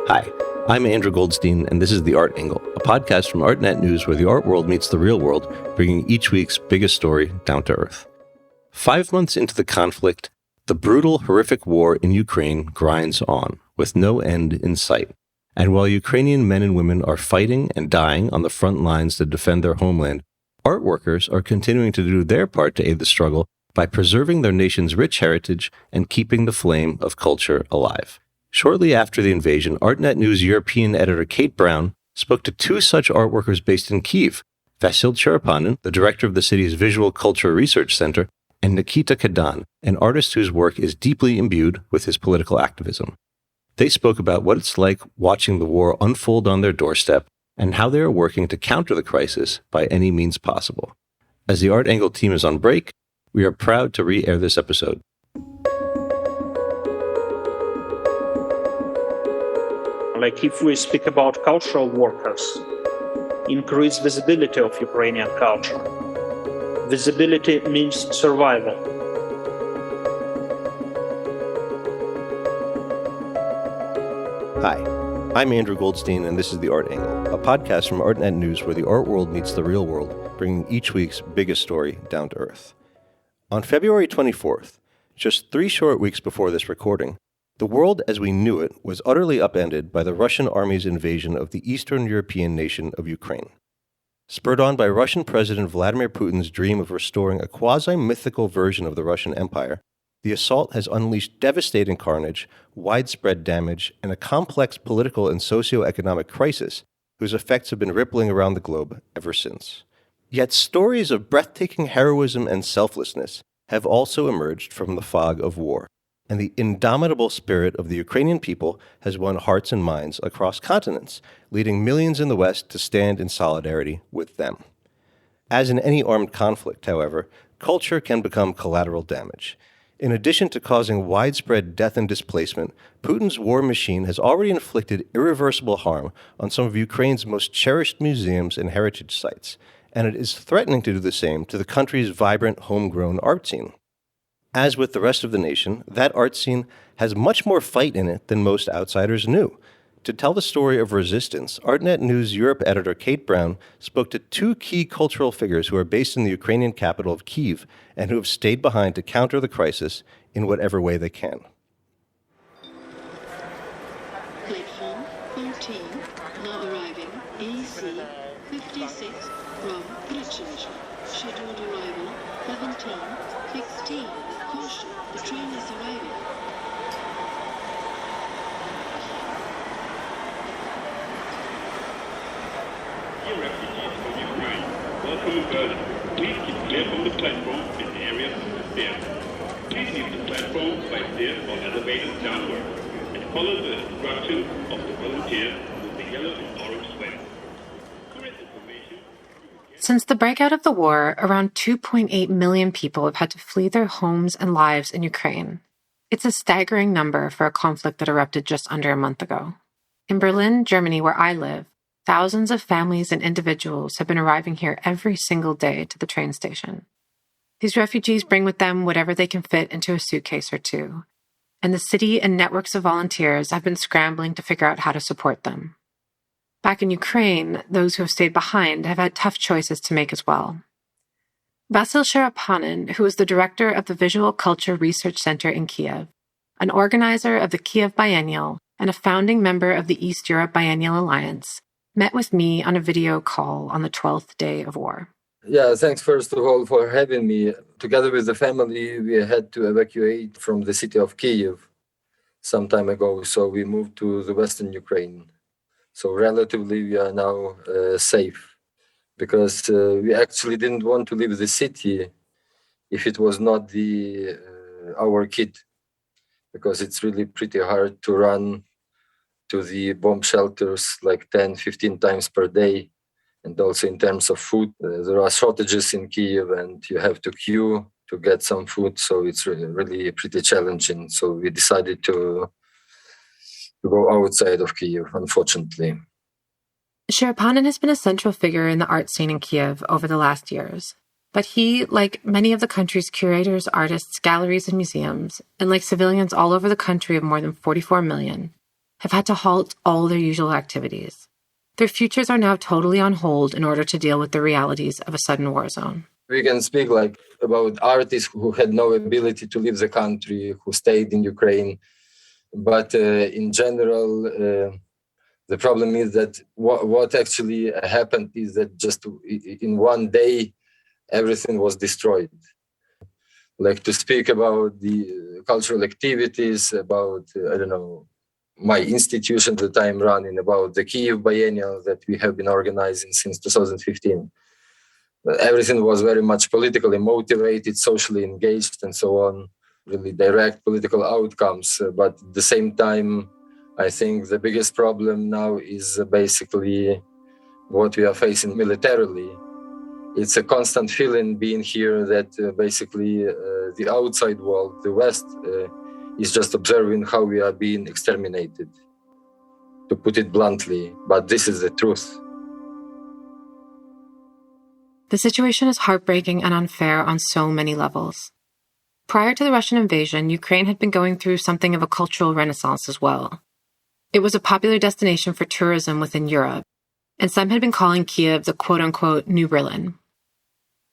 Hi, I'm Andrew Goldstein, and this is The Art Angle, a podcast from Artnet News where the art world meets the real world, bringing each week's biggest story down to earth. 5 months into the conflict, the brutal, horrific war in Ukraine grinds on, with no end in sight. And while Ukrainian men and women are fighting and dying on the front lines to defend their homeland, art workers are continuing to do their part to aid the struggle by preserving their nation's rich heritage and keeping the flame of culture alive. Shortly after the invasion, Artnet News European editor Kate Brown spoke to two such art workers based in Kyiv, Vasyl Cherepanyn, the director of the city's Visual Culture Research Center, and Nikita Kadan, an artist whose work is deeply imbued with his political activism. They spoke about what it's like watching the war unfold on their doorstep and how they are working to counter the crisis by any means possible. As the Art Angle team is on break, we are proud to re-air this episode. Like if we speak about cultural workers, increase visibility of Ukrainian culture. Visibility means survival. Hi, I'm Andrew Goldstein, and this is The Art Angle, a podcast from Artnet News where the art world meets the real world, bringing each week's biggest story down to earth. On February 24th, just 3 short weeks before this recording, the world as we knew it was utterly upended by the Russian army's invasion of the Eastern European nation of Ukraine. Spurred on by Russian President Vladimir Putin's dream of restoring a quasi-mythical version of the Russian Empire, the assault has unleashed devastating carnage, widespread damage, and a complex political and socio-economic crisis whose effects have been rippling around the globe ever since. Yet stories of breathtaking heroism and selflessness have also emerged from the fog of war, and the indomitable spirit of the Ukrainian people has won hearts and minds across continents, leading millions in the West to stand in solidarity with them. As in any armed conflict, however, culture can become collateral damage. In addition to causing widespread death and displacement, Putin's war machine has already inflicted irreversible harm on some of Ukraine's most cherished museums and heritage sites, and it is threatening to do the same to the country's vibrant homegrown art scene. As with the rest of the nation, that art scene has much more fight in it than most outsiders knew. To tell the story of resistance, Artnet News Europe editor Kate Brown spoke to 2 key cultural figures who are based in the Ukrainian capital of Kyiv and who have stayed behind to counter the crisis in whatever way they can. Platform 14, now arriving AC 56 from Besieged. Scheduled arrival 17:16. Caution, the train is arriving. Dear refugees from Ukraine, welcome in Berlin. Please keep clear from the platform and areas of the stairs. Please leave the platform by stairs or elevators downward and follow the instructions of the volunteers with the yellow and orange sweater. Current information. Since the breakout of the war, around 2.8 million people have had to flee their homes and lives in Ukraine. It's a staggering number for a conflict that erupted just under a month ago. In Berlin, Germany, where I live, thousands of families and individuals have been arriving here every single day to the train station. These refugees bring with them whatever they can fit into a suitcase or two, and the city and networks of volunteers have been scrambling to figure out how to support them. Back in Ukraine, those who have stayed behind have had tough choices to make as well. Vasyl Cherepanyn, who is the director of the Visual Culture Research Center in Kyiv, an organizer of the Kyiv Biennial, and a founding member of the East Europe Biennial Alliance, met with me on a video call on the 12th day of war. Yeah, thanks first of all for having me. Together with the family, we had to evacuate from the city of Kyiv some time ago, so we moved to the Western Ukraine. So relatively, we are now safe because we actually didn't want to leave the city if it was not our kid, because it's really pretty hard to run to the bomb shelters like 10, 15 times per day. And also in terms of food, there are shortages in Kyiv and you have to queue to get some food. So it's really pretty challenging. So we decided to go outside of Kyiv, unfortunately. Cherepanyn has been a central figure in the art scene in Kyiv over the last years. But he, like many of the country's curators, artists, galleries, and museums, and like civilians all over the country of more than 44 million, have had to halt all their usual activities. Their futures are now totally on hold in order to deal with the realities of a sudden war zone. We can speak about artists who had no ability to leave the country, who stayed in Ukraine. But in general, the problem is that what actually happened is that just in one day, everything was destroyed. To speak about the cultural activities, about, my institution that I'm running, about the Kyiv Biennial that we have been organizing since 2015. Everything was very much politically motivated, socially engaged, and so on, really direct political outcomes. But at the same time, I think the biggest problem now is basically what we are facing militarily. It's a constant feeling being here that basically the outside world, the West, is just observing how we are being exterminated, to put it bluntly. But this is the truth. The situation is heartbreaking and unfair on so many levels. Prior to the Russian invasion, Ukraine had been going through something of a cultural renaissance as well. It was a popular destination for tourism within Europe, and some had been calling Kyiv the quote-unquote New Berlin.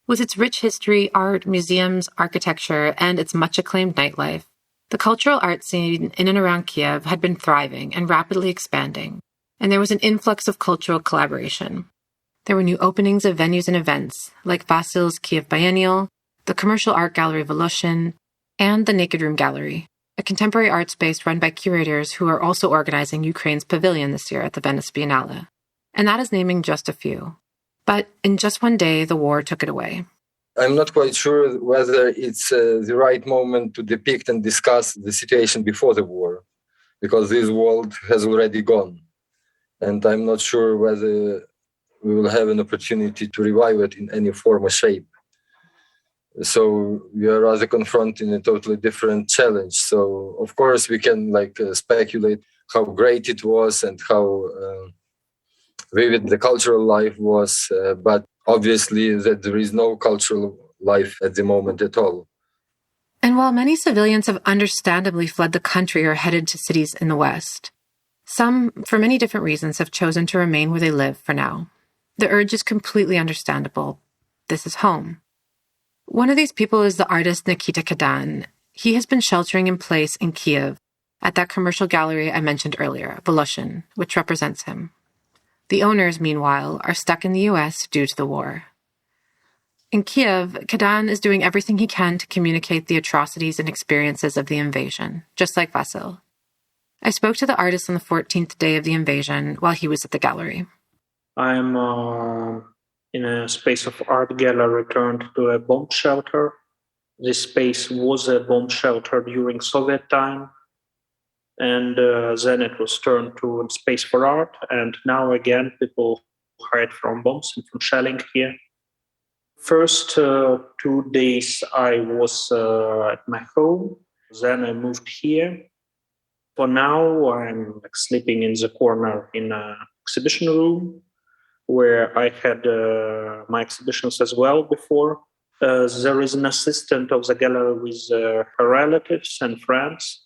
With its rich history, art, museums, architecture, and its much-acclaimed nightlife, the cultural art scene in and around Kyiv had been thriving and rapidly expanding, and there was an influx of cultural collaboration. There were new openings of venues and events, like Vasyl's Kyiv Biennial, the commercial art gallery Voloshin, and the Naked Room Gallery, a contemporary art space run by curators who are also organizing Ukraine's pavilion this year at the Venice Biennale. And that is naming just a few. But in just one day, the war took it away. I'm not quite sure whether it's the right moment to depict and discuss the situation before the war, because this world has already gone. And I'm not sure whether we will have an opportunity to revive it in any form or shape. So we are rather confronting a totally different challenge. So of course we can speculate how great it was and how vivid the cultural life was, but obviously that there is no cultural life at the moment at all. And while many civilians have understandably fled the country or headed to cities in the West, some, for many different reasons, have chosen to remain where they live for now. The urge is completely understandable. This is home. One of these people is the artist Nikita Kadan. He has been sheltering in place in Kyiv at that commercial gallery I mentioned earlier, Voloshin, which represents him. The owners, meanwhile, are stuck in the U.S. due to the war. In Kyiv, Kadan is doing everything he can to communicate the atrocities and experiences of the invasion, just like Vasyl. I spoke to the artist on the 14th day of the invasion while he was at the gallery. I'm in a space of art gallery turned to a bomb shelter. This space was a bomb shelter during Soviet time, and then it was turned to a space for art, and now again people hide from bombs and from shelling here. First 2 days I was at my home, then I moved here. For now I'm sleeping in the corner in an exhibition room, where I had my exhibitions as well before. There is an assistant of the gallery with her relatives and friends.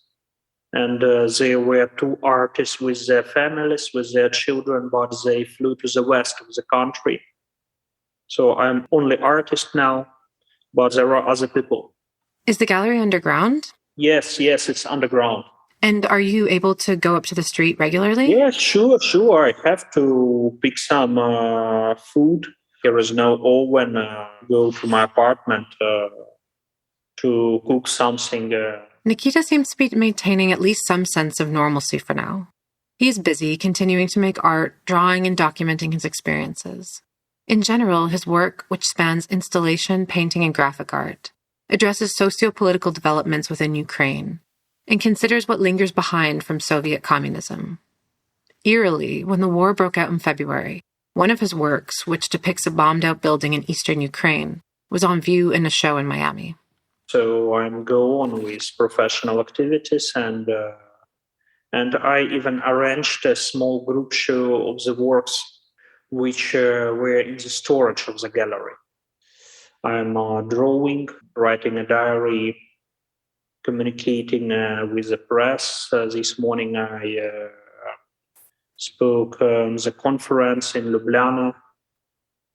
And there were 2 artists with their families, with their children, but they flew to the west of the country. So I'm only artist now, but there are other people. Is the gallery underground? Yes, it's underground. And are you able to go up to the street regularly? Yeah, sure. I have to pick some food. There is no oven. Go to my apartment to cook something. Nikita seems to be maintaining at least some sense of normalcy for now. He is busy continuing to make art, drawing and documenting his experiences. In general, his work, which spans installation, painting, and graphic art, addresses socio-political developments within Ukraine and considers what lingers behind from Soviet communism. Eerily, when the war broke out in February, one of his works, which depicts a bombed-out building in eastern Ukraine, was on view in a show in Miami. So I'm go on with professional activities, and I even arranged a small group show of the works which were in the storage of the gallery. I'm drawing, writing a diary, communicating with the press. This morning I spoke the conference in Ljubljana,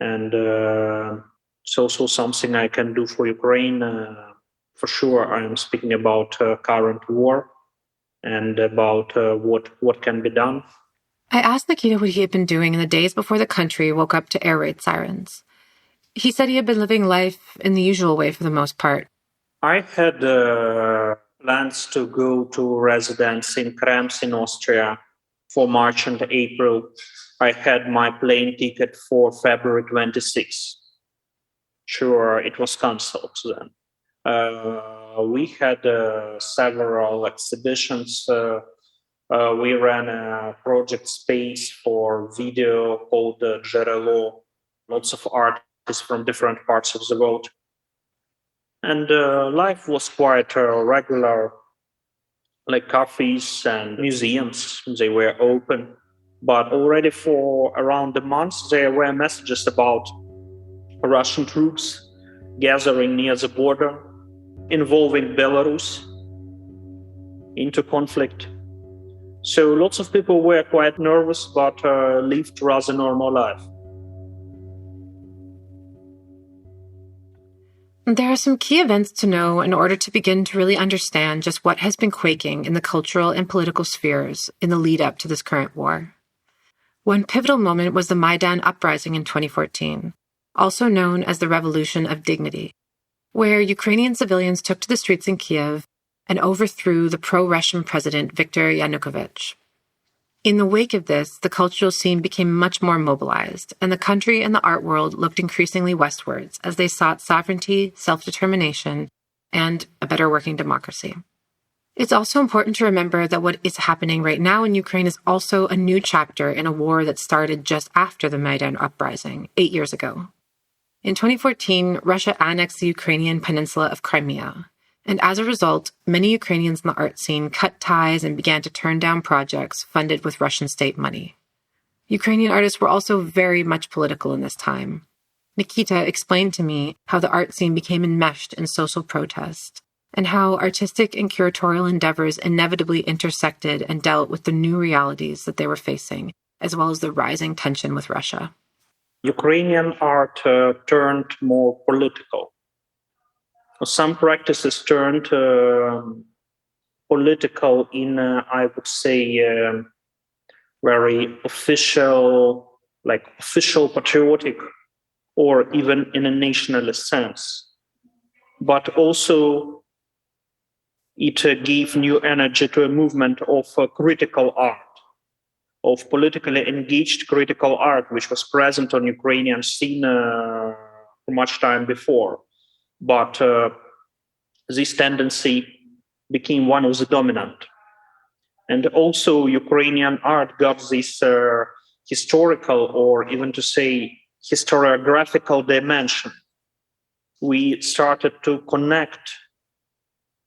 and it's also something I can do for Ukraine. For sure, I am speaking about current war and about what can be done. I asked Nikita what he had been doing in the days before the country woke up to air raid sirens. He said he had been living life in the usual way for the most part. I had plans to go to residence in Krems in Austria for March and April. I had my plane ticket for February 26. Sure, it was cancelled then. We had several exhibitions. We ran a project space for video called Gerelo. Lots of artists from different parts of the world. And life was quite regular, like cafes and museums, they were open. But already for around a month, there were messages about Russian troops gathering near the border, involving Belarus into conflict. So lots of people were quite nervous, but lived rather normal life. There are some key events to know in order to begin to really understand just what has been quaking in the cultural and political spheres in the lead up to this current war. One pivotal moment was the Maidan uprising in 2014, also known as the Revolution of Dignity, where Ukrainian civilians took to the streets in Kyiv and overthrew the pro-Russian president Viktor Yanukovych. In the wake of this, the cultural scene became much more mobilized, and the country and the art world looked increasingly westwards as they sought sovereignty, self-determination, and a better working democracy. It's also important to remember that what is happening right now in Ukraine is also a new chapter in a war that started just after the Maidan uprising, 8 years ago. In 2014, Russia annexed the Ukrainian peninsula of Crimea, and as a result, many Ukrainians in the art scene cut ties and began to turn down projects funded with Russian state money. Ukrainian artists were also very much political in this time. Nikita explained to me how the art scene became enmeshed in social protest, and how artistic and curatorial endeavors inevitably intersected and dealt with the new realities that they were facing, as well as the rising tension with Russia. Ukrainian art turned more political. Some practices turned political in, I would say, very official patriotic, or even in a nationalist sense. But also, it gave new energy to a movement of critical art, of politically engaged critical art, which was present on Ukrainian scene for much time before. But this tendency became one of the dominant. And also Ukrainian art got this historical, or even to say historiographical dimension. We started to connect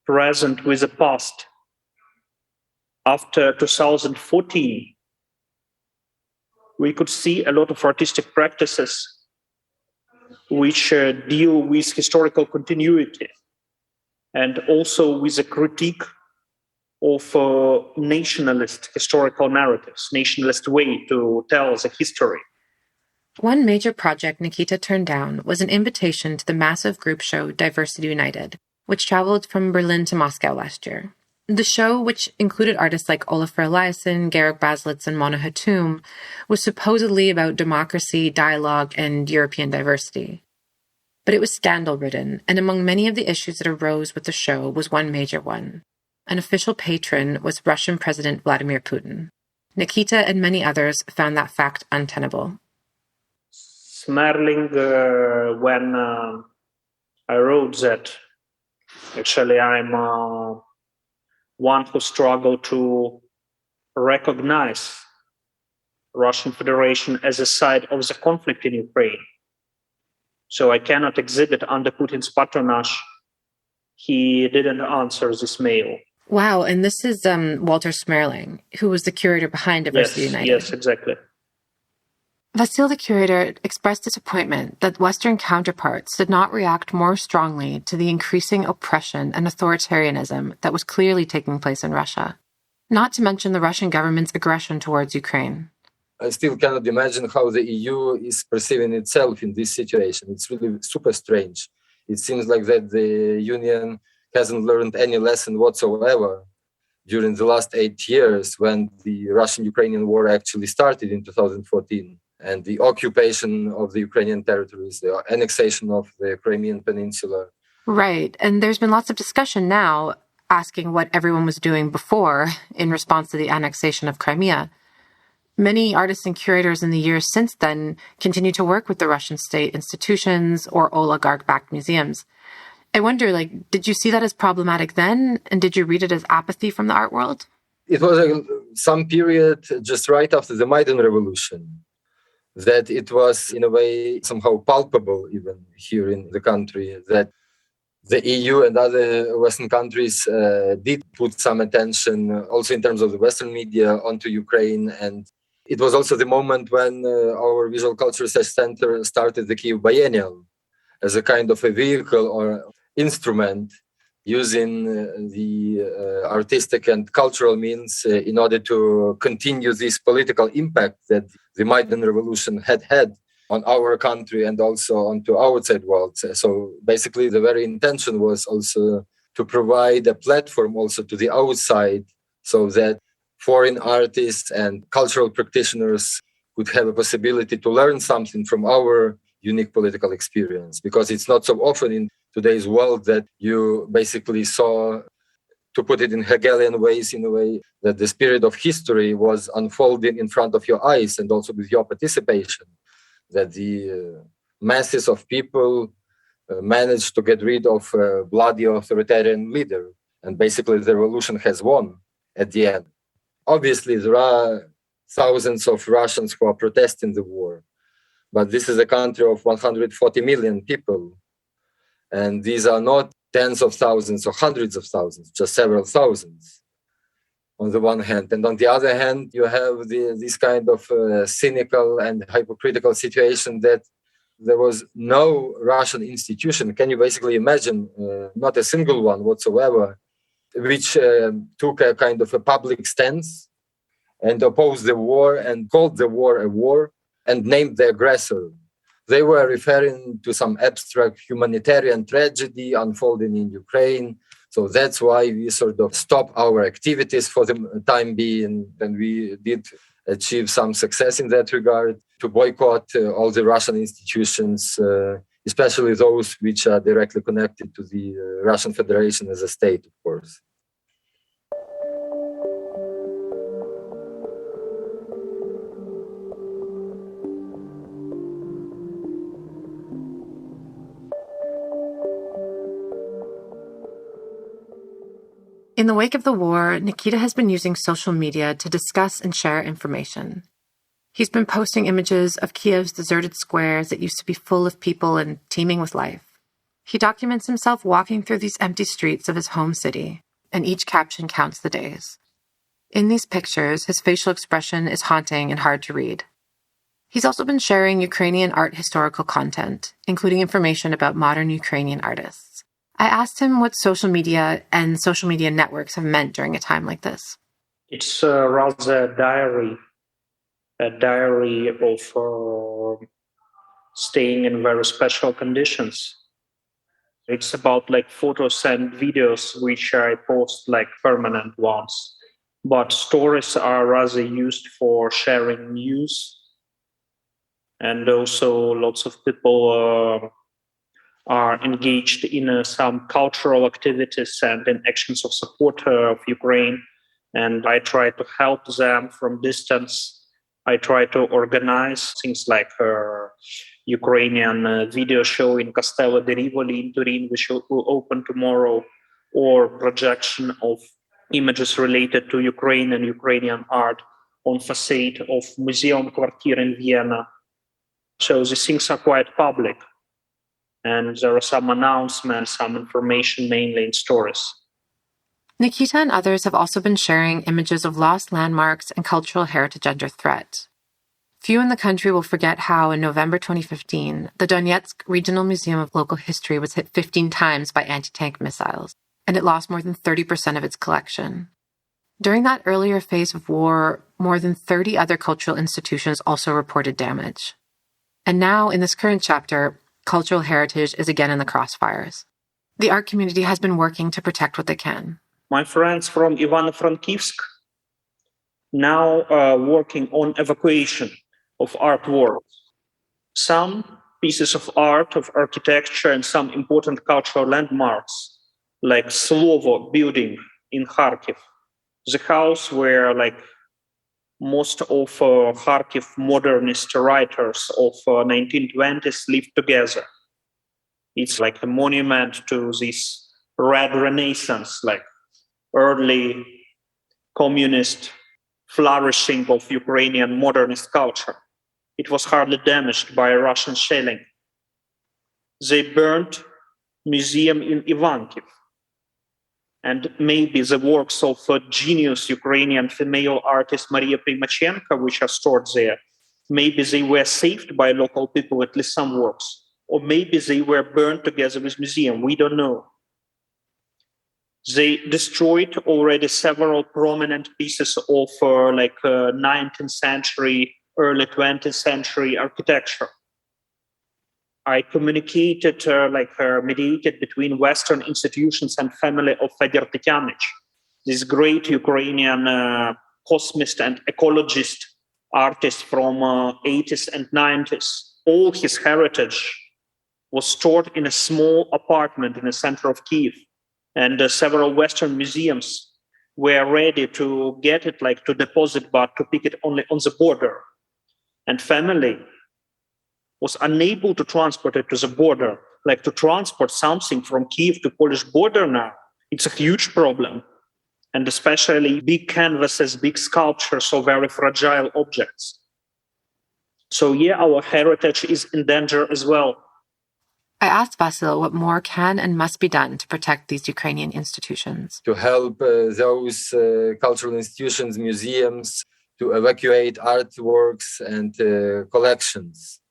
present with the past. After 2014, we could see a lot of artistic practices which deal with historical continuity and also with a critique of nationalist historical narratives, nationalist way to tell the history. One major project Nikita turned down was an invitation to the massive group show Diversity United, which traveled from Berlin to Moscow last year. The show, which included artists like Olafur Eliasson, Georg Baslitz, and Mona Hatoum, was supposedly about democracy, dialogue, and European diversity. But it was scandal-ridden, and among many of the issues that arose with the show was one major one. An official patron was Russian President Vladimir Putin. Nikita and many others found that fact untenable. Smerling, when I wrote that, actually I'm one who struggled to recognize Russian Federation as a side of the conflict in Ukraine. So I cannot exhibit under Putin's patronage. He didn't answer this mail. Wow, and this is Walter Smerling, who was the curator behind Diversity United. Yes, exactly. Vasyl, the curator, expressed disappointment that Western counterparts did not react more strongly to the increasing oppression and authoritarianism that was clearly taking place in Russia. not to mention the Russian government's aggression towards Ukraine. I still cannot imagine how the EU is perceiving itself in this situation. It's really super strange. It seems like that the Union hasn't learned any lesson whatsoever during the last 8 years when the Russian-Ukrainian war actually started in 2014 and the occupation of the Ukrainian territories, the annexation of the Crimean Peninsula. Right. And there's been lots of discussion now asking what everyone was doing before in response to the annexation of Crimea. Many artists and curators in the years since then continue to work with the Russian state institutions or oligarch-backed museums. I wonder, did you see that as problematic then? And did you read it as apathy from the art world? It was some period just right after the Maidan Revolution that it was, in a way, somehow palpable even here in the country that the EU and other Western countries did put some attention, also in terms of the Western media, onto Ukraine. And it was also the moment when our Visual Culture Research Center started the Kyiv Biennial as a kind of a vehicle or instrument using the artistic and cultural means in order to continue this political impact that the Maidan Revolution had on our country and also onto outside world. So basically the very intention was also to provide a platform also to the outside so that foreign artists and cultural practitioners would have a possibility to learn something from our unique political experience, because it's not so often in today's world that you basically saw, to put it in Hegelian ways, in a way that the spirit of history was unfolding in front of your eyes and also with your participation, that the masses of people managed to get rid of a bloody authoritarian leader. And basically the revolution has won at the end. Obviously, there are thousands of Russians who are protesting the war, but this is a country of 140 million people. And these are not tens of thousands or hundreds of thousands, just several thousands on the one hand. And on the other hand, you have this kind of cynical and hypocritical situation that there was no Russian institution. Can you basically imagine, not a single one whatsoever, which took a kind of a public stance and opposed the war and called the war a war and named the aggressor. They were referring to some abstract humanitarian tragedy unfolding in Ukraine. So that's why we sort of stopped our activities for the time being. And we did achieve some success in that regard to boycott all the Russian institutions, especially those which are directly connected to the Russian Federation as a state, of course. In the wake of the war, Nikita has been using social media to discuss and share information. He's been posting images of Kyiv's deserted squares that used to be full of people and teeming with life. He documents himself walking through these empty streets of his home city, and each caption counts the days. In these pictures, his facial expression is haunting and hard to read. He's also been sharing Ukrainian art historical content, including information about modern Ukrainian artists. I asked him what social media and social media networks have meant during a time like this. It's rather a diary of staying in very special conditions. It's about photos and videos which I post permanent ones. But stories are rather used for sharing news. And also lots of people are engaged in some cultural activities and in actions of support of Ukraine. And I try to help them from distance. I try to organize things like Ukrainian video show in Castello di Rivoli in Turin, which will open tomorrow, or projection of images related to Ukraine and Ukrainian art on facade of Museum Quartier in Vienna. So these things are quite public. And there are some announcements, some information, mainly in stories. Nikita and others have also been sharing images of lost landmarks and cultural heritage under threat. Few in the country will forget how, in November 2015, the Donetsk Regional Museum of Local History was hit 15 times by anti-tank missiles, and it lost more than 30% of its collection. During that earlier phase of war, more than 30 other cultural institutions also reported damage. And now, in this current chapter, cultural heritage is again in the crossfires. The art community has been working to protect what they can. My friends from Ivano-Frankivsk now are working on evacuation of artworks. Some pieces of art, of architecture, and some important cultural landmarks, like Slovo building in Kharkiv, the house where most of Kharkiv modernist writers of 1920s lived together. It's like a monument to this red renaissance, like early communist flourishing of Ukrainian modernist culture. It was hardly damaged by Russian shelling. They burned museum in Ivankiv. And maybe the works of a genius Ukrainian female artist Maria Primachenko, which are stored there, maybe they were saved by local people, at least some works. Or maybe they were burned together with museum. We don't know. They destroyed already several prominent pieces of 19th century, early 20th century architecture. I communicated, mediated between Western institutions and family of Fedor Tetianich, this great Ukrainian cosmist and ecologist artist from 80s and 90s. All his heritage was stored in a small apartment in the center of Kyiv. And several Western museums were ready to get it, to deposit, but to pick it only on the border. And family was unable to transport it to the border, to transport something from Kyiv to Polish border now. It's a huge problem. And especially big canvases, big sculptures, or very fragile objects. So our heritage is in danger as well. I asked Vasyl what more can and must be done to protect these Ukrainian institutions. To help those cultural institutions, museums, to evacuate artworks and collections.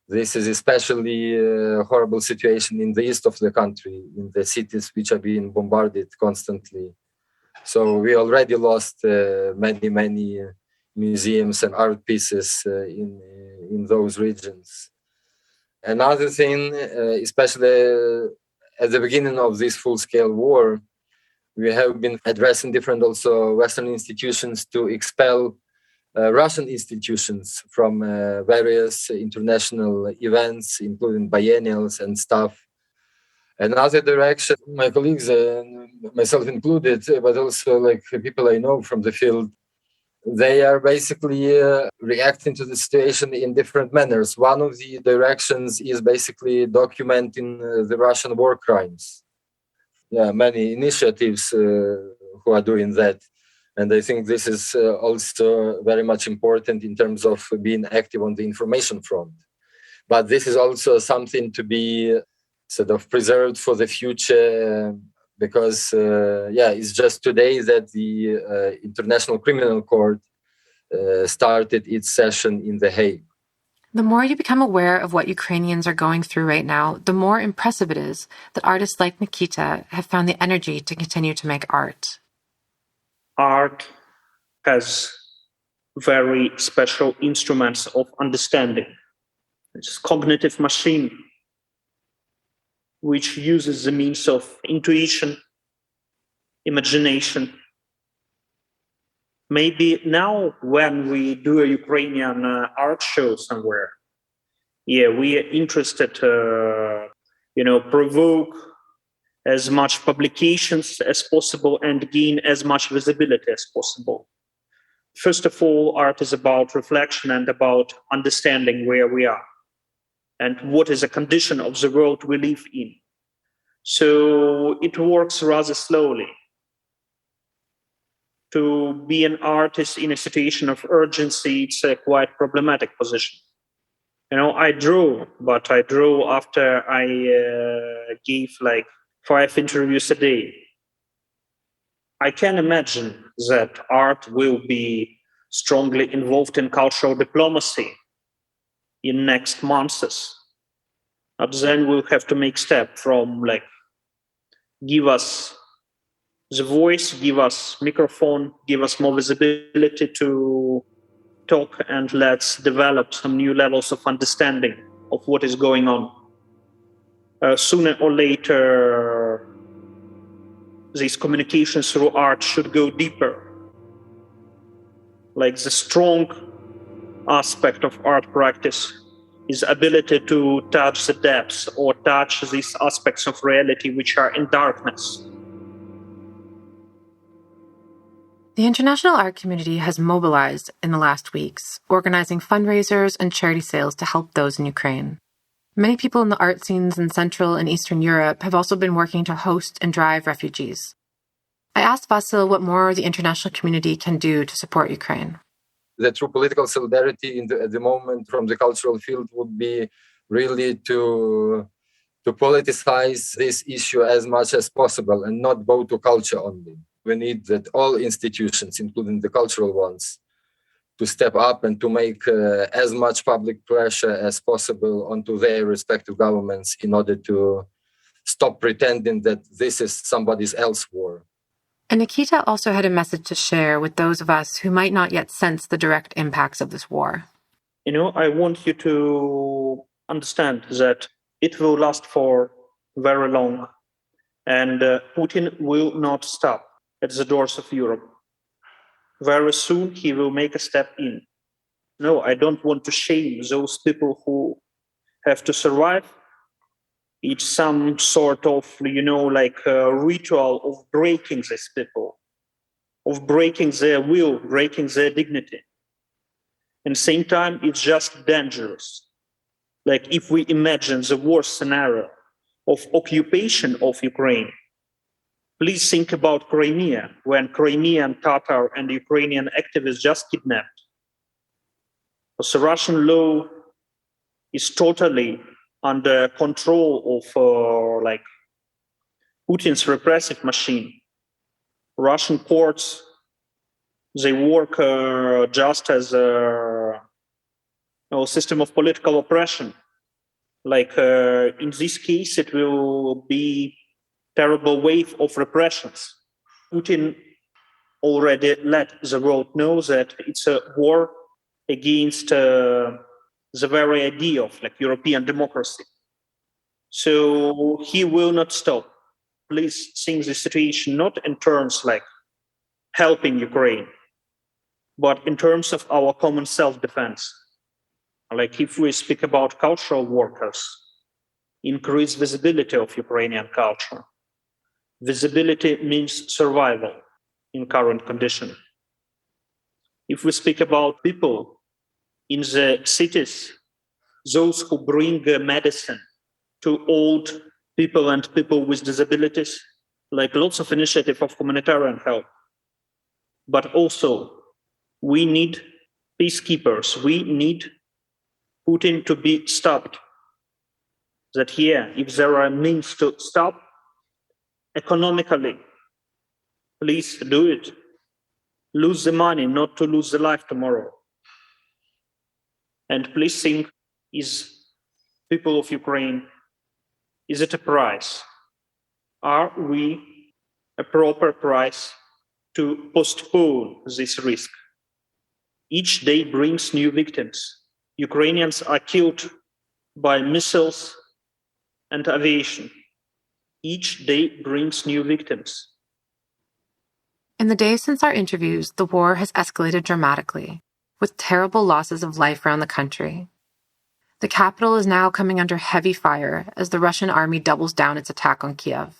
This is especially a horrible situation in the east of the country, in the cities which are being bombarded constantly. So we already lost many museums and art pieces in those regions. Another thing, especially at the beginning of this full-scale war, we have been addressing different also Western institutions to expel Russian institutions from various international events, including biennials and stuff. Another direction, my colleagues, myself included, but also people I know from the field, they are basically reacting to the situation in different manners. One of the directions is basically documenting the Russian war crimes. Many initiatives who are doing that. And I think this is also very much important in terms of being active on the information front. But this is also something to be sort of preserved for the future because, it's just today that the International Criminal Court started its session in The Hague. The more you become aware of what Ukrainians are going through right now, the more impressive it is that artists like Nikita have found the energy to continue to make art. Art has very special instruments of understanding. It's a cognitive machine which uses the means of intuition, imagination. Maybe now when we do a Ukrainian art show somewhere, we are interested to, provoke as much publications as possible and gain as much visibility as possible. First of all, art is about reflection and about understanding where we are and what is the condition of the world we live in. So it works rather slowly. To be an artist in a situation of urgency, it's a quite problematic position. I draw, but I draw after I gave 5 interviews a day. I can imagine that art will be strongly involved in cultural diplomacy in next months. But then we'll have to make step from give us The voice give us microphone, give us more visibility to talk, and let's develop some new levels of understanding of what is going on. Sooner or later, these communications through art should go deeper. Like the strong aspect of art practice is ability to touch the depths or touch these aspects of reality which are in darkness. The international art community has mobilized in the last weeks, organizing fundraisers and charity sales to help those in Ukraine. Many people in the art scenes in Central and Eastern Europe have also been working to host and drive refugees. I asked Vasyl what more the international community can do to support Ukraine. The true political solidarity at the moment from the cultural field would be really to politicize this issue as much as possible and not go to culture only. We need that all institutions, including the cultural ones, to step up and to make as much public pressure as possible onto their respective governments in order to stop pretending that this is somebody else's war. And Nikita also had a message to share with those of us who might not yet sense the direct impacts of this war. I want you to understand that it will last for very long, and Putin will not stop at the doors of Europe. Very soon he will make a step in. No, I don't want to shame those people who have to survive. It's some sort of, like a ritual of breaking these people, of breaking their will, breaking their dignity. At the same time, it's just dangerous. Like if we imagine the worst scenario of occupation of Ukraine, please think about Crimea, when Crimean Tatar and Ukrainian activists just kidnapped. Because the Russian law is totally under control of Putin's repressive machine. Russian courts, they work just as a system of political oppression. In this case, it will be terrible wave of repressions. Putin already let the world know that it's a war against the very idea of European democracy. So he will not stop. Please think the situation not in terms helping Ukraine, but in terms of our common self-defense. If we speak about cultural workers, increase visibility of Ukrainian culture. Visibility means survival in current condition. If we speak about people in the cities, those who bring medicine to old people and people with disabilities, lots of initiative of humanitarian help. But also, we need peacekeepers. We need Putin to be stopped. That here, if there are means to stop economically, please do it. Lose the money, not to lose the life tomorrow. And please think, is people of Ukraine, is it a price? Are we a proper price to postpone this risk? Each day brings new victims. Ukrainians are killed by missiles and aviation. Each day brings new victims. In the days since our interviews, the war has escalated dramatically, with terrible losses of life around the country. The capital is now coming under heavy fire as the Russian army doubles down its attack on Kyiv.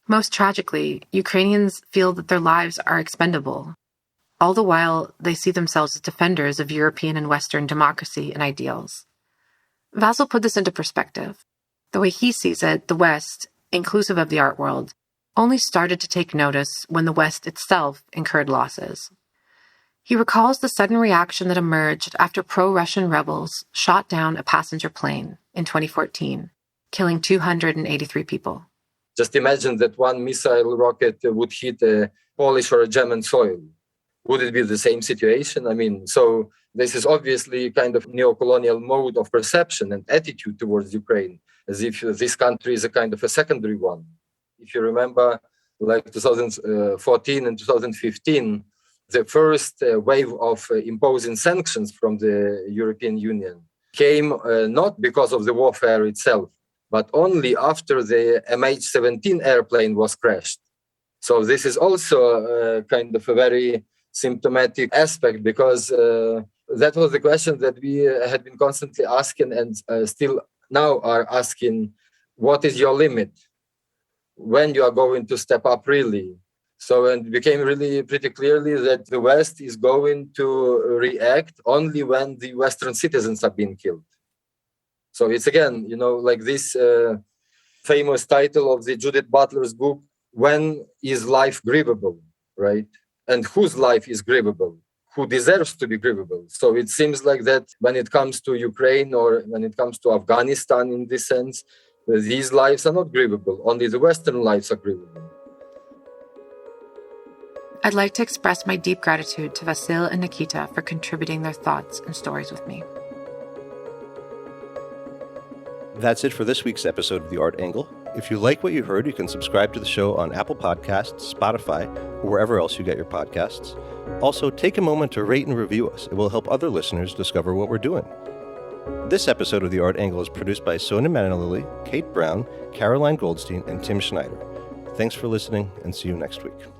Most tragically, Ukrainians feel that their lives are expendable. All the while, they see themselves as defenders of European and Western democracy and ideals. Vasyl put this into perspective. The way he sees it, the West, inclusive of the art world, only started to take notice when the West itself incurred losses. He recalls the sudden reaction that emerged after pro-Russian rebels shot down a passenger plane in 2014, killing 283 people. Just imagine that one missile rocket would hit a Polish or a German soil. Would it be the same situation? So this is obviously kind of neo-colonial mode of perception and attitude towards Ukraine, as if this country is a kind of a secondary one. If you remember, like 2014 and 2015, the first wave of imposing sanctions from the European Union came not because of the warfare itself, but only after the MH17 airplane was crashed. So this is also kind of a very symptomatic aspect, because that was the question that we had been constantly asking and still now are asking: what is your limit? When you are going to step up really? So it became really pretty clearly that the West is going to react only when the Western citizens are being killed. So it's again, like this famous title of the Judith Butler's book, When is Life Grievable, right? And whose life is grievable? Who deserves to be grievable? So it seems like that when it comes to Ukraine or when it comes to Afghanistan in this sense, these lives are not grievable. Only the Western lives are grievable. I'd like to express my deep gratitude to Vasyl and Nikita for contributing their thoughts and stories with me. That's it for this week's episode of The Art Angle. If you like what you heard, you can subscribe to the show on Apple Podcasts, Spotify, or wherever else you get your podcasts. Also, take a moment to rate and review us. It will help other listeners discover what we're doing. This episode of The Art Angle is produced by Sonia Manalili, Kate Brown, Caroline Goldstein, and Tim Schneider. Thanks for listening, and see you next week.